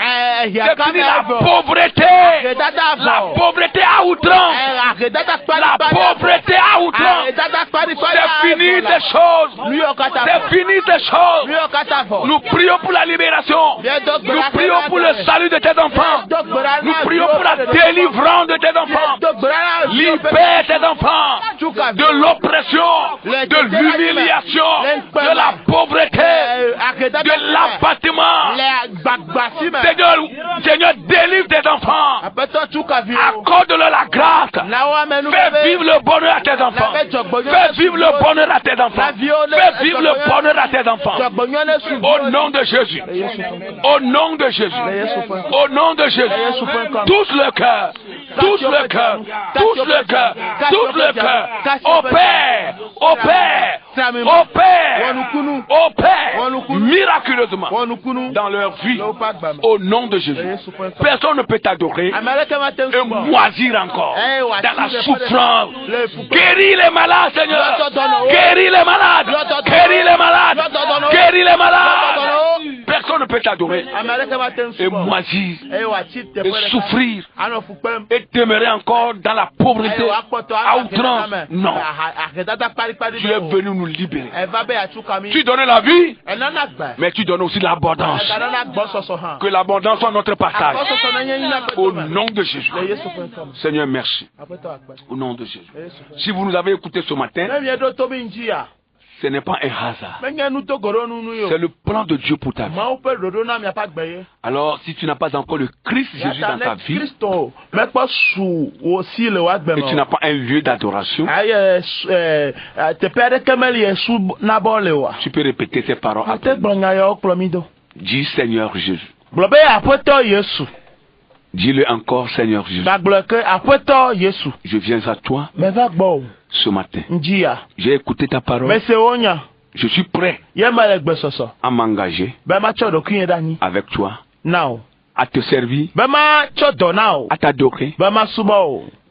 c'est Hiaka fini me la vɔ. pauvreté, Ahedada la vɔ. pauvreté à outrance, Ahedada la kpali pauvreté à outrance. Ahedada kpali C'est fini ces choses. Nu yiwo katã C'est vɔ. fini ces choses. Nu yiwo katã vɔ. Nous prions pour la libération. Míedo gbe Nous ɖa prions pour le salut de tes enfants. Do gbe ɖa Nous na prions viwo pour la ƒe ɖeɖe. délivrance de tes enfants. Do gbe ɖa na viwo ƒe Libère tes enfants Tuka de l'oppression, de l'humiliation, de la pauvreté, de l'abattement. Le gbagbasi me. Seigneur, délivre tes enfants. Aƒetɔ tuka viwo. Accorde-leur la grâce. Na wo ame nu Fais bebe. vivre le bonheur à tes enfants. Fais vivre le bonheur à tes enfants. Fais vivre le bonheur à tes enfants. Dzɔgbɔnyɔ ne su. Au nom de Jésus. Au nom de Jésus. Au nom de Jésus. Touche le cœur. Touche le cœur. Touche le cœur. Touche le cœur. Au Père. Au Père. Au Père. Au Père. Miraculeusement. Dans leur vie. Au nom de Jésus. Personne ne peut t'adorer et moisir encore dans la souffrance. Guéris les malades, Seigneur. Guéris les malades. Guéris les malades. Guéris les malades. Personne ne peut t'adorer et moisir et souffrir et demeurer encore dans la pauvreté à outrance. Non. Tu es venu nous libérer. Tu donnais la vie, mais tu donnes aussi l'abondance. Que l'abondance soit notre partage. Au nom de Jésus. Seigneur, merci. Au nom de Jésus. Si vous nous avez écouté ce matin, ce n'est pas un hasard. C'est le plan de Dieu pour ta vie. Alors, si tu n'as pas encore le Christ Jésus dans ta vie, et tu n'as pas un lieu d'adoration, tu peux répéter ces paroles après. Dis Seigneur Jésus. Dis-le encore, Seigneur Jésus. Je viens à toi ce matin. J'ai écouté ta parole. Je suis prêt à m'engager avec toi, à te servir, à t'adorer,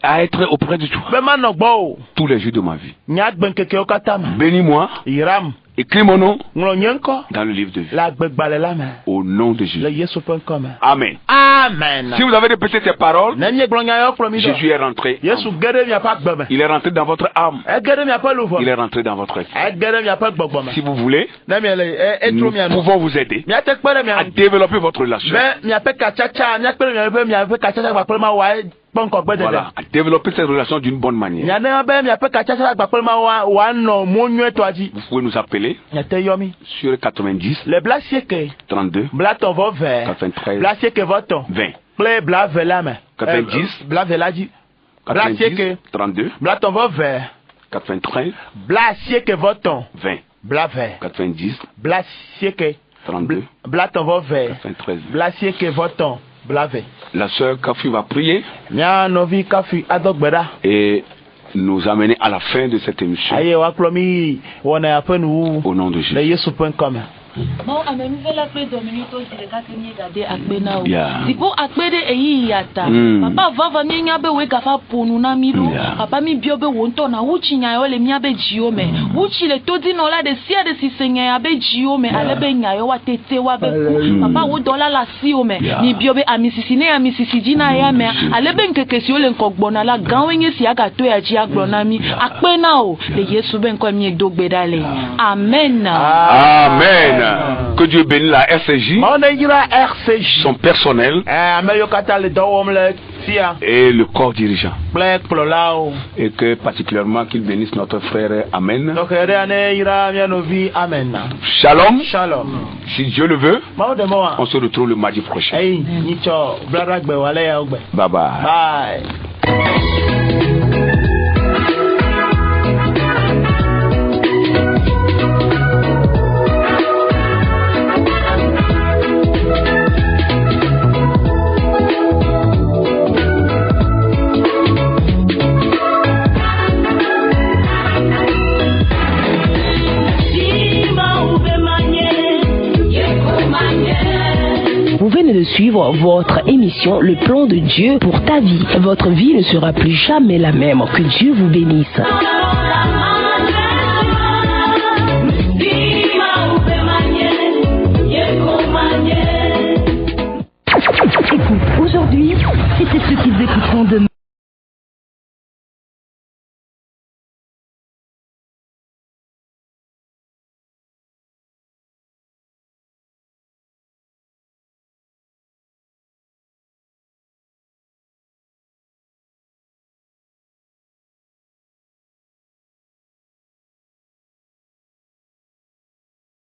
à être auprès de toi tous les jours de ma vie. Bénis-moi. Écris mon nom dans le livre de vie. Au nom de Jésus. Amen. Amen. Si vous avez répété ces paroles, Jésus est rentré. Il est rentré dans votre âme. Il est rentré dans votre esprit. Si vous voulez, nous pouvons vous aider à développer votre relation. Voilà, à développer cette relation d'une bonne manière. Vous pouvez nous appeler sur 90 32 93 20. 90 32 93 20. 90 32 93 Blave. La sœur Kafi va prier Mia novi kafi adogbeda. et nous amener à la fin de cette émission. Aye wa plomi wona apenu Au nom de le Jésus. yesu.com. Bon, amemi vela kple dominito si le katini gade akpe na o. Yeah. Sipo akpe de eyi yata. Papa vava mi nya be we gafa ponu na mi do. Yeah. Papa mi bio be wonto na wuchi nya yo le mi abe jio me. Wuchi le todi no la de sia de si senya ya be jio me ale be nya yo wa tete wa be ku. Papa wo dola la si o me. Yeah. Ni bio be amisisi ne amisisi jina ya me. Ale be nkeke si o le nkogbona la ganwenye si aga to ya ji agbona mi. Akpe na o le Yesu be nko mi edogbe dale. Amen. Amen. Que Dieu bénisse la RCJ, Maona yira RCJ. son personnel Ameyo kata le dowom le tia. et le corps dirigeant. Plek plolao. Et que particulièrement qu'il bénisse notre frère. Amen. Donc ane yira mia novi amen. Shalom. Shalom. Si Dieu le veut, Mao de moa. on se retrouve le mardi prochain. Hey, nicho blada gbe wale ya ogbe. Bye bye. Bye. Vous venez de suivre votre émission Le plan de Dieu pour ta vie. Votre vie ne sera plus jamais la même. Que Dieu vous bénisse. Écoute, aujourd'hui, c'était ce qu'ils écouteront demain.